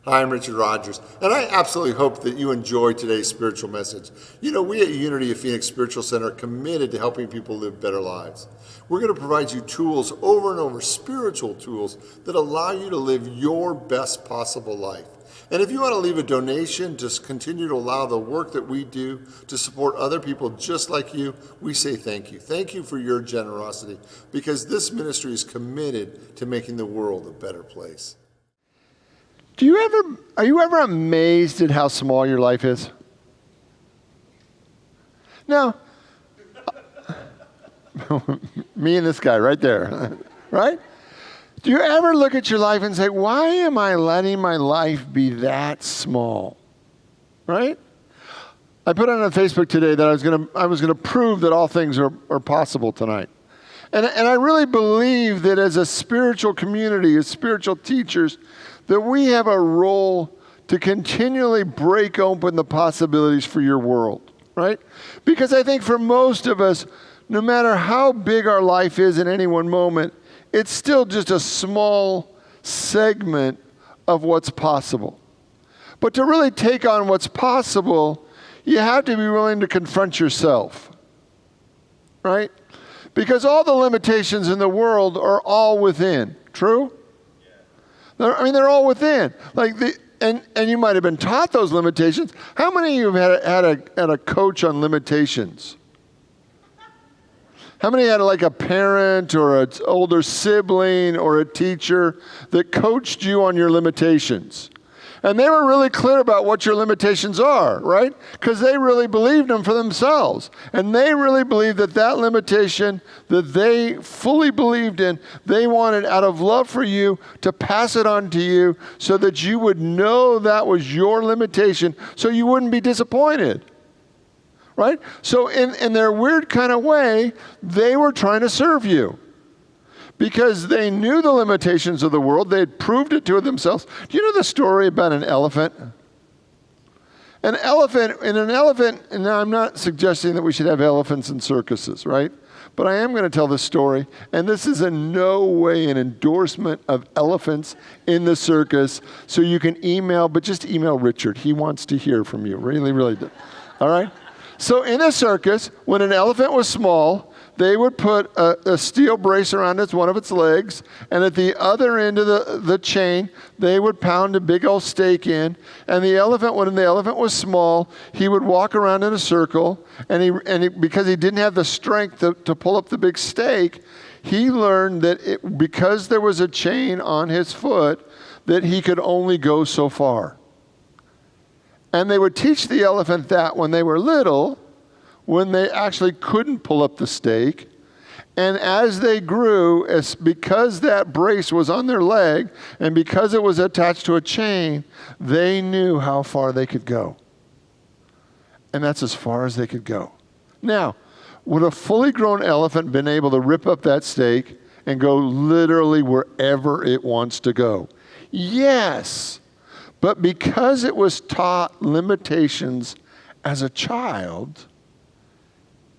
Hi, I'm Richard Rogers, and I absolutely hope that you enjoyed today's spiritual message. You know, we at Unity of Phoenix Spiritual Center are committed to helping people live better lives. We're going to provide you tools over and over, spiritual tools that allow you to live your best possible life. And if you want to leave a donation to continue to allow the work that we do to support other people just like you, we say thank you. Thank you for your generosity, because this ministry is committed to making the world a better place. Are you ever amazed at how small your life is? Now, me and this guy right there, right? Do you ever look at your life and say, why am I letting my life be that small? Right? I put on Facebook today that I was gonna prove that all things are possible tonight. And I really believe that as a spiritual community, as spiritual teachers, that we have a role to continually break open the possibilities for your world, right? Because I think for most of us, no matter how big our life is in any one moment, it's still just a small segment of what's possible. But to really take on what's possible, you have to be willing to confront yourself, right? Because all the limitations in the world are all within. True? They're all within. And you might have been taught those limitations. How many of you have had a coach on limitations? How many had like a parent or an older sibling or a teacher that coached you on your limitations? And they were really clear about what your limitations are, right? Because they really believed them for themselves. And they really believed that limitation that they fully believed in, they wanted out of love for you to pass it on to you so that you would know that was your limitation so you wouldn't be disappointed, right? So in their weird kind of way, they were trying to serve you. Because they knew the limitations of the world. They had proved it to themselves. Do you know the story about an elephant? An elephant, and now I'm not suggesting that we should have elephants in circuses, right? But I am going to tell this story, and this is in no way an endorsement of elephants in the circus, so you can email, but just email Richard. He wants to hear from you, really, really do. All right? So in a circus, when an elephant was small, they would put a steel brace around one of its legs, and at the other end of the chain, they would pound a big old stake in. And the elephant, when the elephant was small, he would walk around in a circle, and because he didn't have the strength to pull up the big stake, he learned that because there was a chain on his foot, that he could only go so far. And they would teach the elephant that when they were little, when they actually couldn't pull up the stake. And as they grew, because that brace was on their leg and because it was attached to a chain, they knew how far they could go. And that's as far as they could go. Now, would a fully grown elephant been able to rip up that stake and go literally wherever it wants to go? Yes. But because it was taught limitations as a child,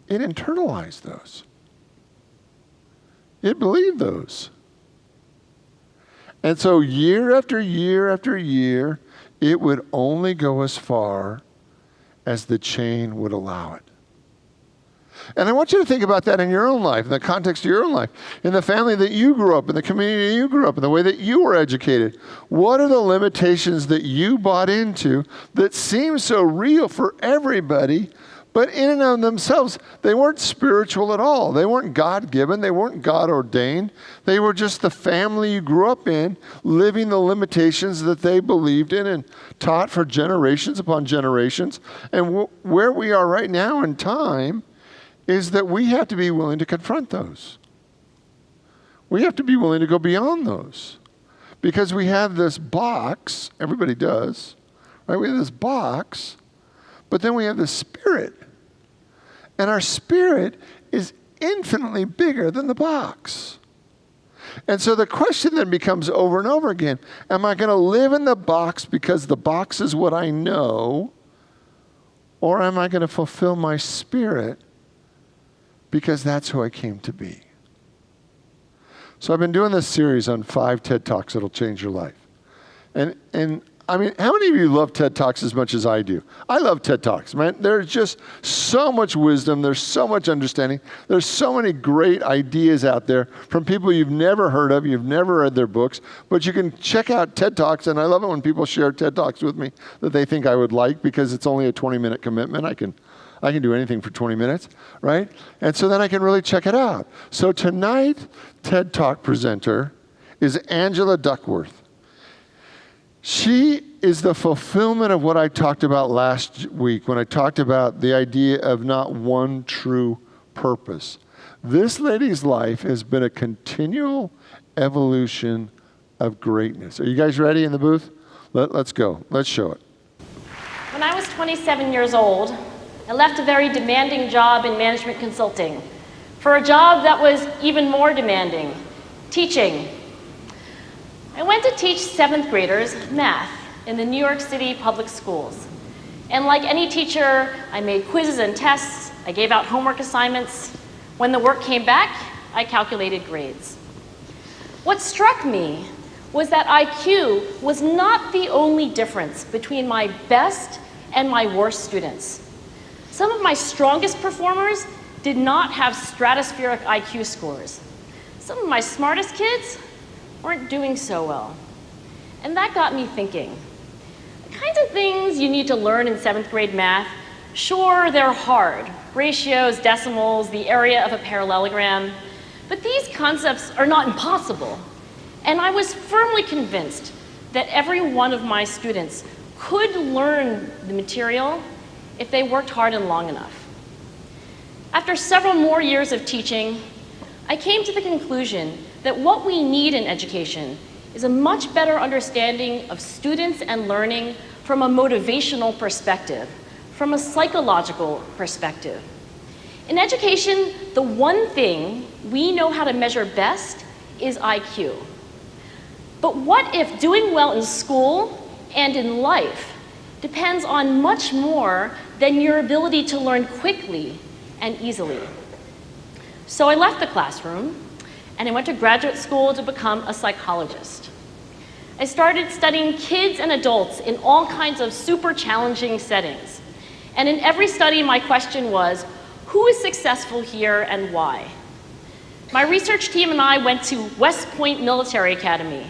it internalized those. It believed those. And so year after year after year, it would only go as far as the chain would allow it. And I want you to think about that in your own life, in the context of your own life, in the family that you grew up, in the community you grew up, in the way that you were educated. What are the limitations that you bought into that seem so real for everybody, but in and of themselves, they weren't spiritual at all. They weren't God-given. They weren't God-ordained. They were just the family you grew up in, living the limitations that they believed in and taught for generations upon generations. And where we are right now in time is that we have to be willing to confront those. We have to be willing to go beyond those. Because we have this box, everybody does, right? We have this box, but then we have the spirit. And our spirit is infinitely bigger than the box. And so the question then becomes over and over again, am I going to live in the box because the box is what I know, or am I going to fulfill my spirit because that's who I came to be? So I've been doing this series on 5 TED Talks that'll change your life. And I mean, how many of you love TED Talks as much as I do? I love TED Talks, man. There's just so much wisdom. There's so much understanding. There's so many great ideas out there from people you've never heard of, you've never read their books, but you can check out TED Talks, and I love it when people share TED Talks with me that they think I would like because it's only a 20-minute commitment. I can do anything for 20 minutes, right? And so then I can really check it out. So tonight, TED Talk presenter is Angela Duckworth. She is the fulfillment of what I talked about last week when I talked about the idea of not one true purpose. This lady's life has been a continual evolution of greatness. Are you guys ready in the booth? Let's go. Let's show it. When I was 27 years old, I left a very demanding job in management consulting for a job that was even more demanding, teaching. I went to teach 7th graders math in the New York City public schools. And like any teacher, I made quizzes and tests, I gave out homework assignments. When the work came back, I calculated grades. What struck me was that IQ was not the only difference between my best and my worst students. Some of my strongest performers did not have stratospheric IQ scores. Some of my smartest kids weren't doing so well. And that got me thinking. The kinds of things you need to learn in 7th grade math, sure, they're hard. Ratios, decimals, the area of a parallelogram. But these concepts are not impossible. And I was firmly convinced that every one of my students could learn the material if they worked hard and long enough. After several more years of teaching, I came to the conclusion that what we need in education is a much better understanding of students and learning from a motivational perspective, from a psychological perspective. In education, the one thing we know how to measure best is IQ. But what if doing well in school and in life depends on much more than your ability to learn quickly and easily? So I left the classroom and I went to graduate school to become a psychologist. I started studying kids and adults in all kinds of super challenging settings. And in every study, my question was, who is successful here and why? My research team and I went to West Point Military Academy.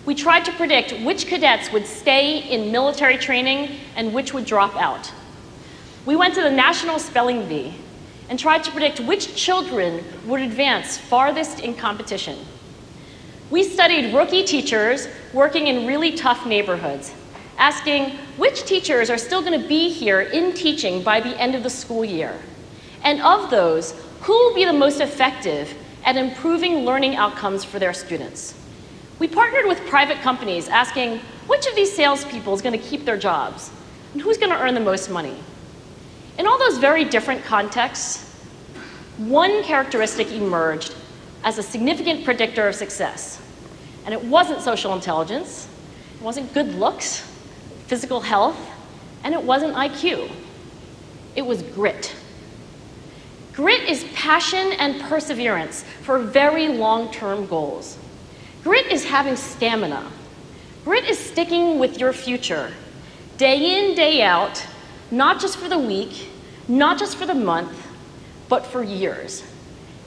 We tried to predict which cadets would stay in military training and which would drop out. We went to the National Spelling Bee and tried to predict which children would advance farthest in competition. We studied rookie teachers working in really tough neighborhoods, asking which teachers are still going to be here in teaching by the end of the school year. And of those, who will be the most effective at improving learning outcomes for their students? We partnered with private companies asking which of these salespeople is going to keep their jobs and who's going to earn the most money. In all those very different contexts, one characteristic emerged as a significant predictor of success. And it wasn't social intelligence, it wasn't good looks, physical health, and it wasn't IQ. It was grit. Grit is passion and perseverance for very long-term goals. Grit is having stamina. Grit is sticking with your future, day in, day out, not just for the week, not just for the month, but for years,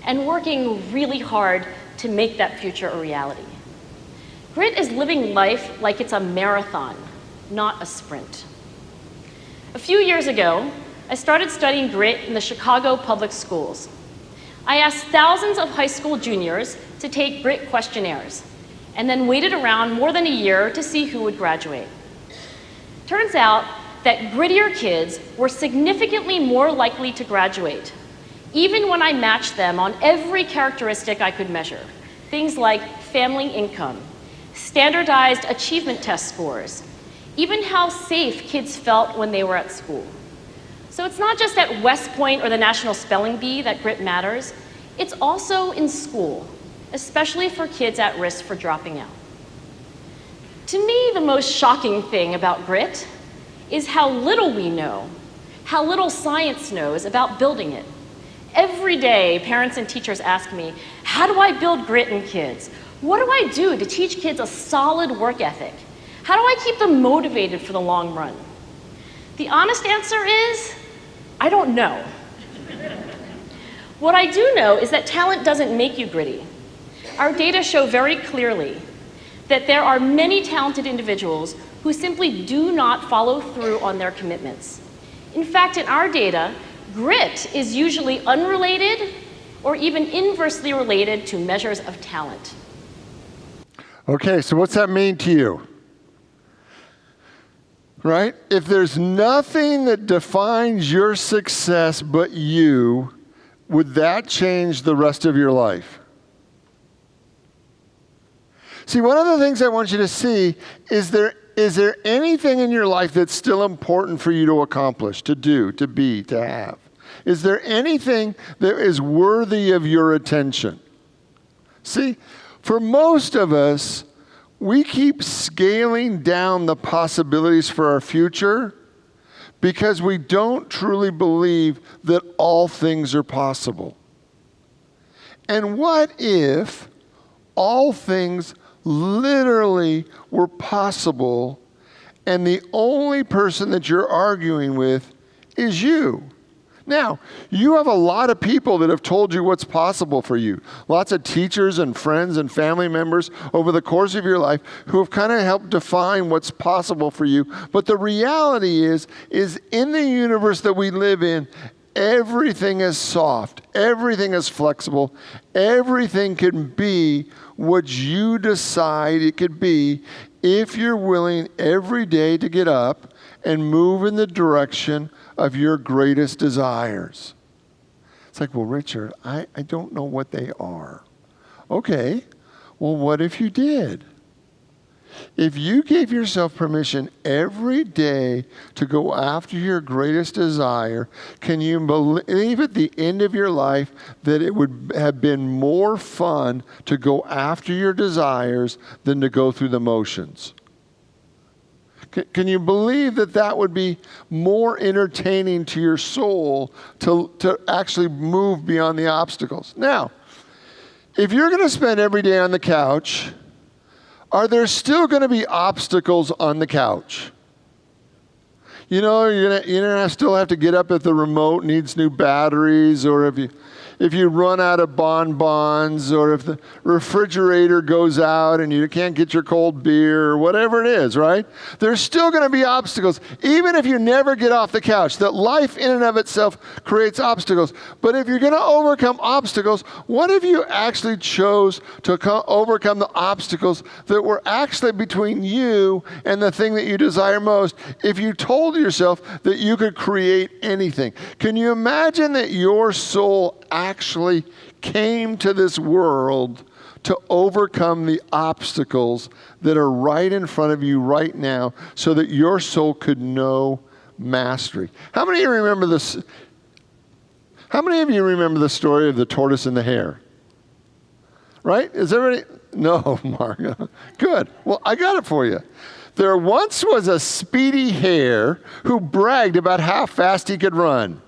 and working really hard to make that future a reality. Grit is living life like it's a marathon, not a sprint. A few years ago, I started studying grit in the Chicago public schools. I asked thousands of high school juniors to take grit questionnaires, and then waited around more than a year to see who would graduate. Turns out that grittier kids were significantly more likely to graduate, even when I matched them on every characteristic I could measure. Things like family income, standardized achievement test scores, even how safe kids felt when they were at school. So it's not just at West Point or the National Spelling Bee that grit matters, it's also in school, especially for kids at risk for dropping out. To me, the most shocking thing about grit is how little we know, how little science knows about building it. Every day, parents and teachers ask me, how do I build grit in kids? What do I do to teach kids a solid work ethic? How do I keep them motivated for the long run? The honest answer is, I don't know. What I do know is that talent doesn't make you gritty. Our data show very clearly that there are many talented individuals who simply do not follow through on their commitments. In fact, in our data, grit is usually unrelated or even inversely related to measures of talent. Okay, so what's that mean to you? Right? If there's nothing that defines your success but you, would that change the rest of your life? See, one of the things I want you to see is there anything in your life that's still important for you to accomplish, to do, to be, to have? Is there anything that is worthy of your attention? See, for most of us, we keep scaling down the possibilities for our future because we don't truly believe that all things are possible. And what if all things literally were possible and the only person that you're arguing with is you? Now, you have a lot of people that have told you what's possible for you. Lots of teachers and friends and family members over the course of your life who have kind of helped define what's possible for you. But the reality is in the universe that we live in, everything is soft. Everything is flexible. Everything can be what you decide it could be if you're willing every day to get up and move in the direction of your greatest desires. It's like, well, Richard, I don't know what they are. Okay, well, what if you did? If you gave yourself permission every day to go after your greatest desire, can you believe at the end of your life that it would have been more fun to go after your desires than to go through the motions? Can you believe that that would be more entertaining to your soul to actually move beyond the obstacles? Now, if you're going to spend every day on the couch, are there still going to be obstacles on the couch? You know, you're gonna still have to get up if the remote needs new batteries, or if you run out of bonbons, or if the refrigerator goes out and you can't get your cold beer, or whatever it is, right? There's still going to be obstacles, even if you never get off the couch. That life in and of itself creates obstacles. But if you're going to overcome obstacles, what if you actually chose to overcome the obstacles that were actually between you and the thing that you desire most? If you told yourself that you could create anything, can you imagine that your soul actually came to this world to overcome the obstacles that are right in front of you right now so that your soul could know mastery? How many of you remember this? How many of you remember the story of the tortoise and the hare? Right? Is everybody? No, Mark. Good. Well, I got it for you. There once was a speedy hare who bragged about how fast he could run.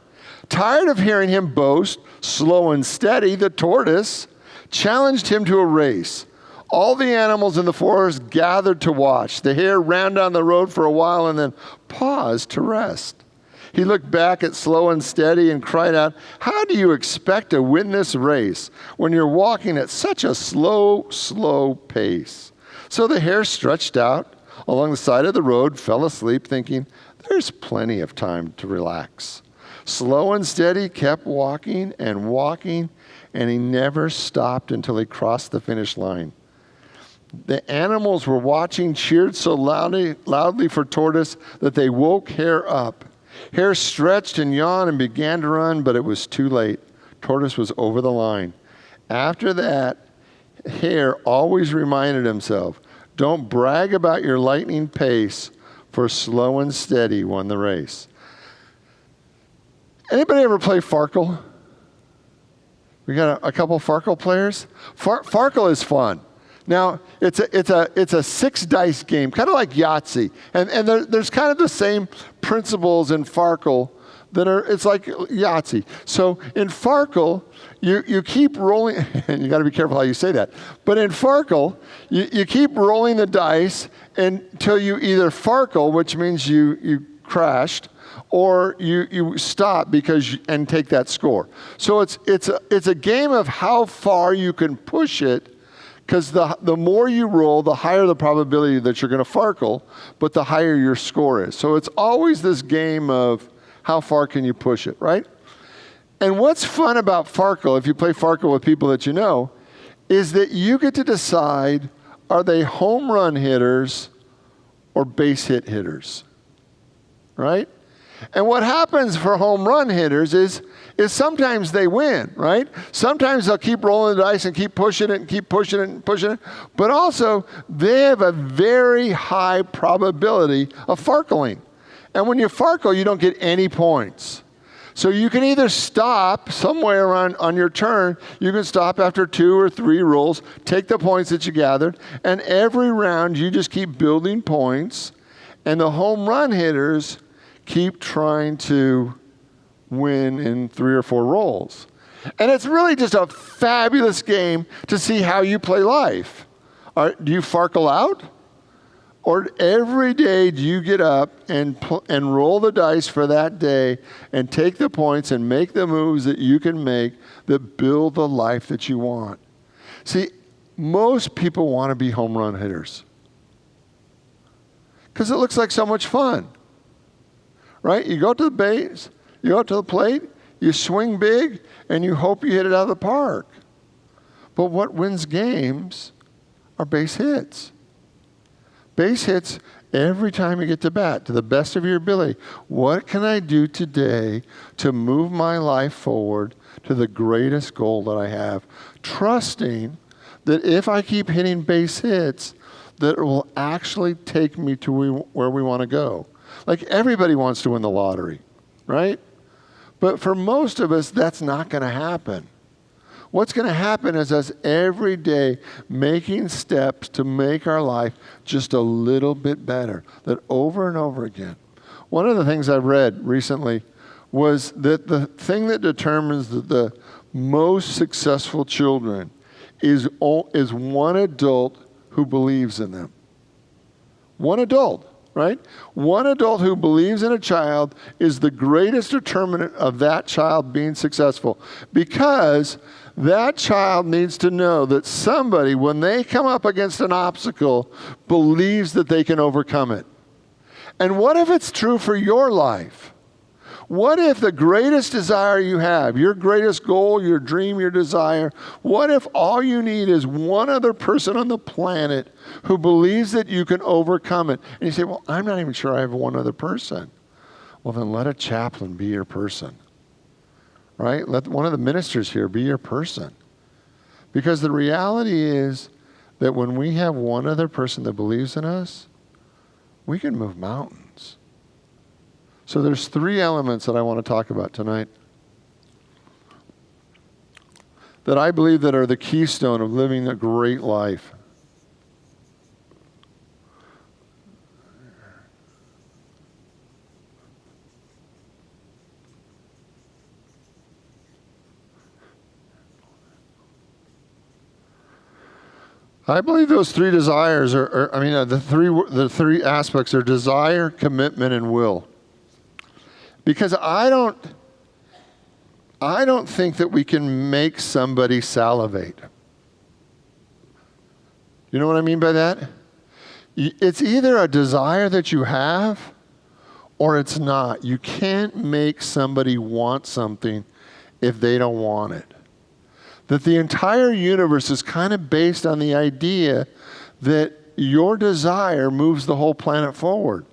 Tired of hearing him boast, slow and steady, the tortoise challenged him to a race. All the animals in the forest gathered to watch. The hare ran down the road for a while and then paused to rest. He looked back at Slow and Steady and cried out, "How do you expect to win this race when you're walking at such a slow, slow pace?" So the hare stretched out along the side of the road, fell asleep, thinking, there's plenty of time to relax. Slow and Steady kept walking, and he never stopped until he crossed the finish line. The animals were watching, cheered so loudly for Tortoise that they woke Hare up. Hare stretched and yawned and began to run, but it was too late. Tortoise was over the line. After that, Hare always reminded himself, don't brag about your lightning pace, for Slow and Steady won the race. Anybody ever play Farkle? We got a couple Farkle players. Farkle is fun. Now, it's a 6 dice game, kind of like Yahtzee. And there's kind of the same principles in Farkle, that are, it's like Yahtzee. So in Farkle, you keep rolling, and you got to be careful how you say that. But in Farkle, you keep rolling the dice until you either Farkle, which means you crashed, or you stop and take that score. So it's a game of how far you can push it, because the more you roll, the higher the probability that you're going to Farkle, but the higher your score is. So it's always this game of how far can you push it, right? And what's fun about Farkle, if you play Farkle with people that you know, is that you get to decide, are they home run hitters or base hit hitters, right? And what happens for home run hitters is sometimes they win, right? Sometimes they'll keep rolling the dice and keep pushing it and keep pushing it and pushing it. But also, they have a very high probability of Farkling. And when you Farkle, you don't get any points. So you can either stop somewhere around on your turn. You can stop after 2 or 3 rolls, take the points that you gathered, and every round you just keep building points. And the home run hitters keep trying to win in 3 or 4 rolls. And it's really just a fabulous game to see how you play life. Do you Farkle out? Or every day do you get up and roll the dice for that day and take the points and make the moves that you can make that build the life that you want? See, most people want to be home run hitters because it looks like so much fun, right? You go to the base, you go up to the plate, you swing big, and you hope you hit it out of the park. But what wins games are base hits. Base hits every time you get to bat, to the best of your ability. What can I do today to move my life forward to the greatest goal that I have? Trusting that if I keep hitting base hits, that it will actually take me to where we want to go. Like everybody wants to win the lottery, right? But for most of us, that's not going to happen. What's going to happen is us every day making steps to make our life just a little bit better, that over and over again. One of the things I read recently was that the thing that determines that the most successful children is one adult who believes in them. One adult, right? One adult who believes in a child is the greatest determinant of that child being successful, because that child needs to know that somebody, when they come up against an obstacle, believes that they can overcome it. And what if it's true for your life? What if the greatest desire you have, your greatest goal, your dream, your desire, what if all you need is one other person on the planet who believes that you can overcome it? And you say, well, I'm not even sure I have one other person. Well, then let a chaplain be your person. Right? Let one of the ministers here be your person. Because the reality is that when we have one other person that believes in us, we can move mountains. So there's 3 elements that I want to talk about tonight that I believe that are the keystone of living a great life. I believe those 3 desires the three aspects are desire, commitment, and will. Because I don't think that we can make somebody salivate. You know what I mean by that? It's either a desire that you have or it's not. You can't make somebody want something if they don't want it. That the entire universe is kind of based on the idea that your desire moves the whole planet forward.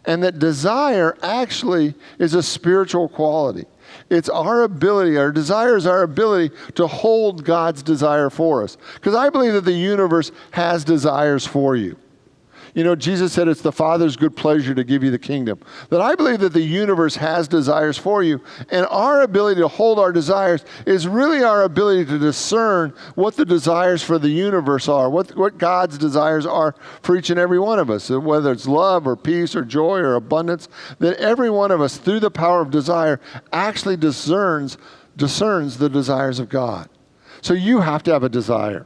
And that desire actually is a spiritual quality. It's our ability, our desire is our ability to hold God's desire for us. Because I believe that the universe has desires for you. You know, Jesus said it's the Father's good pleasure to give you the kingdom. That I believe that the universe has desires for you, and our ability to hold our desires is really our ability to discern what the desires for the universe are, what God's desires are for each and every one of us, whether it's love or peace or joy or abundance, that every one of us, through the power of desire, actually discerns the desires of God. So you have to have a desire.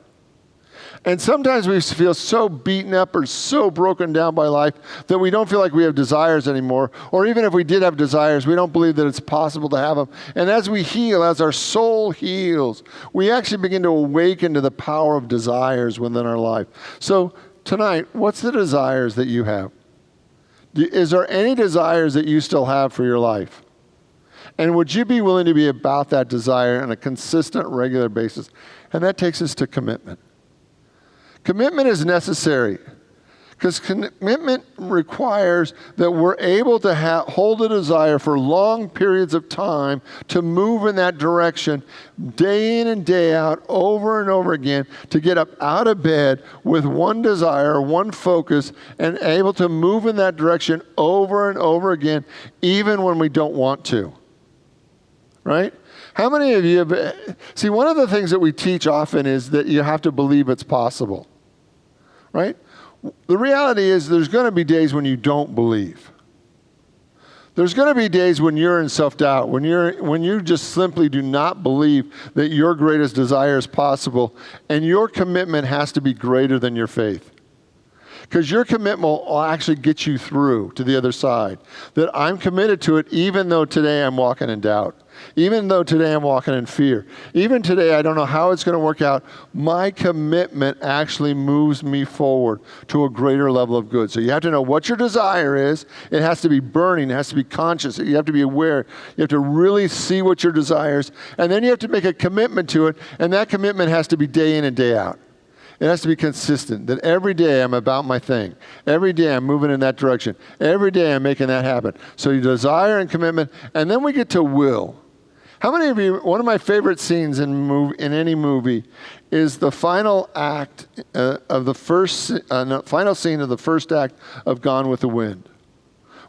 And sometimes we feel so beaten up or so broken down by life that we don't feel like we have desires anymore. Or even if we did have desires, we don't believe that it's possible to have them. And as we heal, as our soul heals, we actually begin to awaken to the power of desires within our life. So tonight, what's the desires that you have? Is there any desires that you still have for your life? And would you be willing to be about that desire on a consistent, regular basis? And that takes us to commitment. Commitment is necessary because commitment requires that we're able to hold a desire for long periods of time to move in that direction day in and day out, over and over again, to get up out of bed with one desire, one focus, and able to move in that direction over and over again, even when we don't want to. Right? How many of you have... See, one of the things that we teach often is that you have to believe it's possible. Right? The reality is there's going to be days when you don't believe. There's going to be days when you're in self-doubt, when you just simply do not believe that your greatest desire is possible, and your commitment has to be greater than your faith. Because your commitment will actually get you through to the other side. That I'm committed to it even though today I'm walking in doubt. Even though today I'm walking in fear. Even today I don't know how it's going to work out. My commitment actually moves me forward to a greater level of good. So you have to know what your desire is. It has to be burning. It has to be conscious. You have to be aware. You have to really see what your desire is. And then you have to make a commitment to it. And that commitment has to be day in and day out. It has to be consistent, that every day I'm about my thing. Every day I'm moving in that direction. Every day I'm making that happen. So you desire and commitment, and then we get to will. How many of you, one of my favorite scenes in any movie is the final act of the final scene of the first act of Gone with the Wind.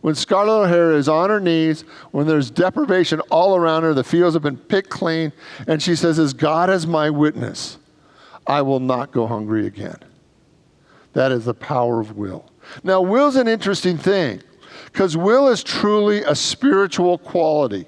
When Scarlett O'Hara is on her knees, when there's deprivation all around her, the fields have been picked clean, and she says, "As God is my witness, I will not go hungry again." That is the power of will. Now, will's an interesting thing because will is truly a spiritual quality.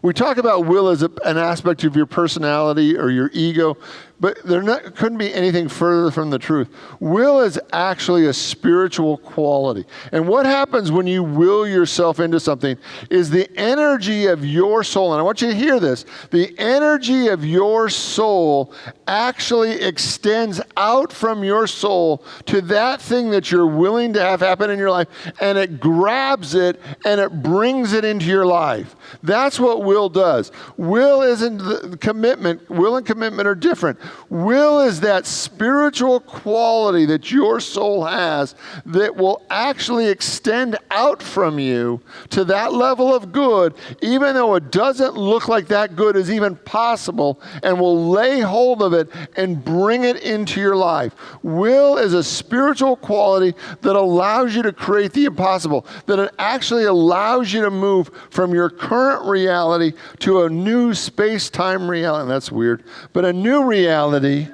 We talk about will as an aspect of your personality or your ego, but couldn't be anything further from the truth. Will is actually a spiritual quality. And what happens when you will yourself into something is the energy of your soul, and I want you to hear this, the energy of your soul actually extends out from your soul to that thing that you're willing to have happen in your life, and it grabs it and it brings it into your life. That's what will does. Will isn't the commitment. Will and commitment are different. Will is that spiritual quality that your soul has that will actually extend out from you to that level of good, even though it doesn't look like that good is even possible, and will lay hold of it and bring it into your life. Will is a spiritual quality that allows you to create the impossible, that it actually allows you to move from your current reality to a new space-time reality. That's weird, but a new reality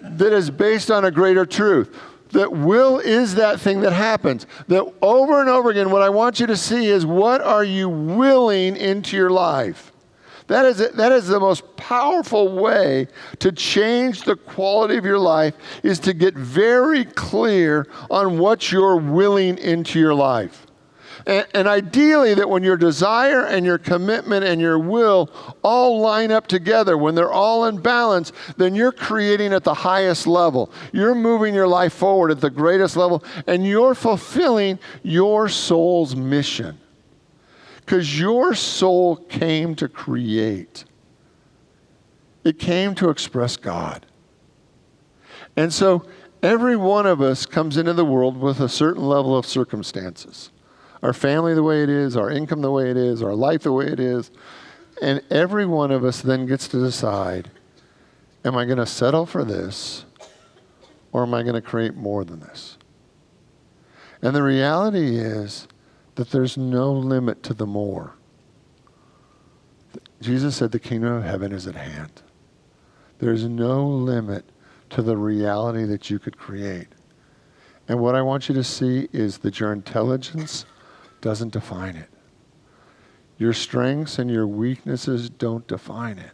that is based on a greater truth. That will is that thing that happens. That over and over again, what I want you to see is, what are you willing into your life? That is the most powerful way to change the quality of your life, is to get very clear on what you're willing into your life. And ideally, that when your desire and your commitment and your will all line up together, when they're all in balance, then you're creating at the highest level. You're moving your life forward at the greatest level, and you're fulfilling your soul's mission. Because your soul came to create. It came to express God. And so every one of us comes into the world with a certain level of circumstances. Our family the way it is, our income the way it is, our life the way it is. And every one of us then gets to decide, am I going to settle for this, or am I going to create more than this? And the reality is that there's no limit to the more. Jesus said the kingdom of heaven is at hand. There's no limit to the reality that you could create. And what I want you to see is that your intelligence doesn't define it. Your strengths and your weaknesses don't define it.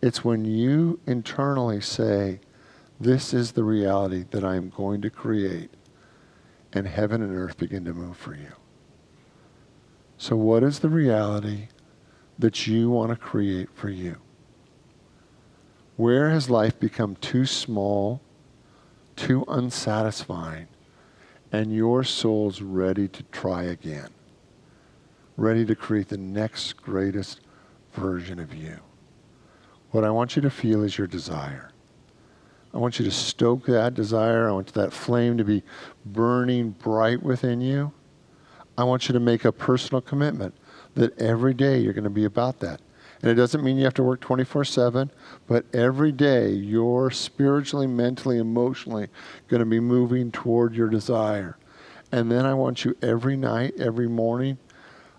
It's when you internally say, this is the reality that I am going to create, and heaven and earth begin to move for you. So what is the reality that you want to create for you? Where has life become too small, too unsatisfying, and your soul's ready to try again? Ready to create the next greatest version of you? What I want you to feel is your desire. I want you to stoke that desire. I want that flame to be burning bright within you. I want you to make a personal commitment that every day you're going to be about that. And it doesn't mean you have to work 24/7, but every day you're spiritually, mentally, emotionally going to be moving toward your desire. And then I want you every night, every morning,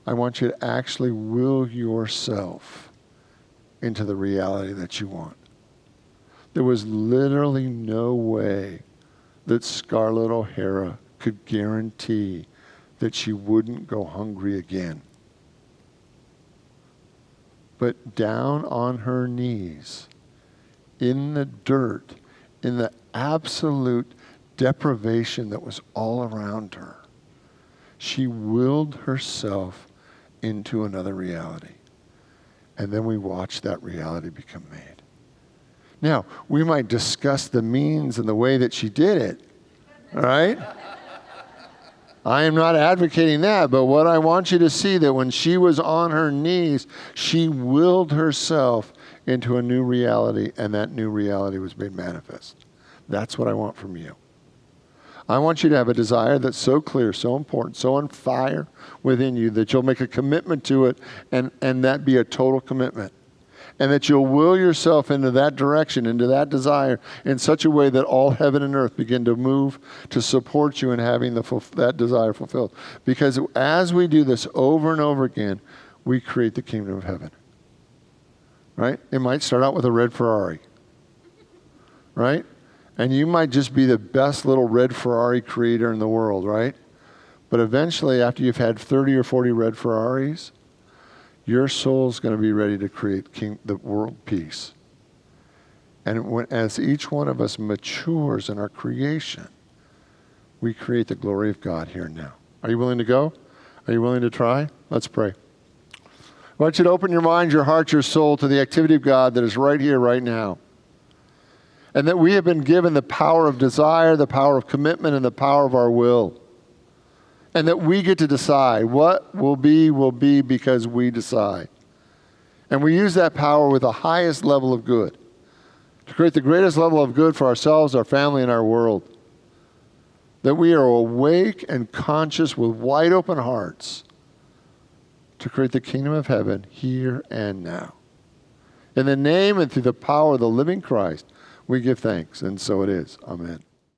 I want you to actually will yourself into the reality that you want. There was literally no way that Scarlett O'Hara could guarantee that she wouldn't go hungry again. But down on her knees, in the dirt, in the absolute deprivation that was all around her, she willed herself into another reality. And then we watched that reality become made. Now, we might discuss the means and the way that she did it, all right? I am not advocating that, but what I want you to see that when she was on her knees, she willed herself into a new reality, and that new reality was made manifest. That's what I want from you. I want you to have a desire that's so clear, so important, so on fire within you that you'll make a commitment to it, and that be a total commitment. And that you'll will yourself into that direction, into that desire, in such a way that all heaven and earth begin to move to support you in having that desire fulfilled. Because as we do this over and over again, we create the kingdom of heaven. Right? It might start out with a red Ferrari. Right? And you might just be the best little red Ferrari creator in the world, right? But eventually, after you've had 30 or 40 red Ferraris, your soul's going to be ready to create the world peace. And as each one of us matures in our creation, we create the glory of God here and now. Are you willing to go? Are you willing to try? Let's pray. I want you to open your mind, your heart, your soul to the activity of God that is right here, right now. And that we have been given the power of desire, the power of commitment, and the power of our will. And that we get to decide what will be because we decide. And we use that power with the highest level of good to create the greatest level of good for ourselves, our family, and our world. That we are awake and conscious with wide open hearts to create the kingdom of heaven here and now. In the name and through the power of the living Christ, we give thanks, and so it is. Amen.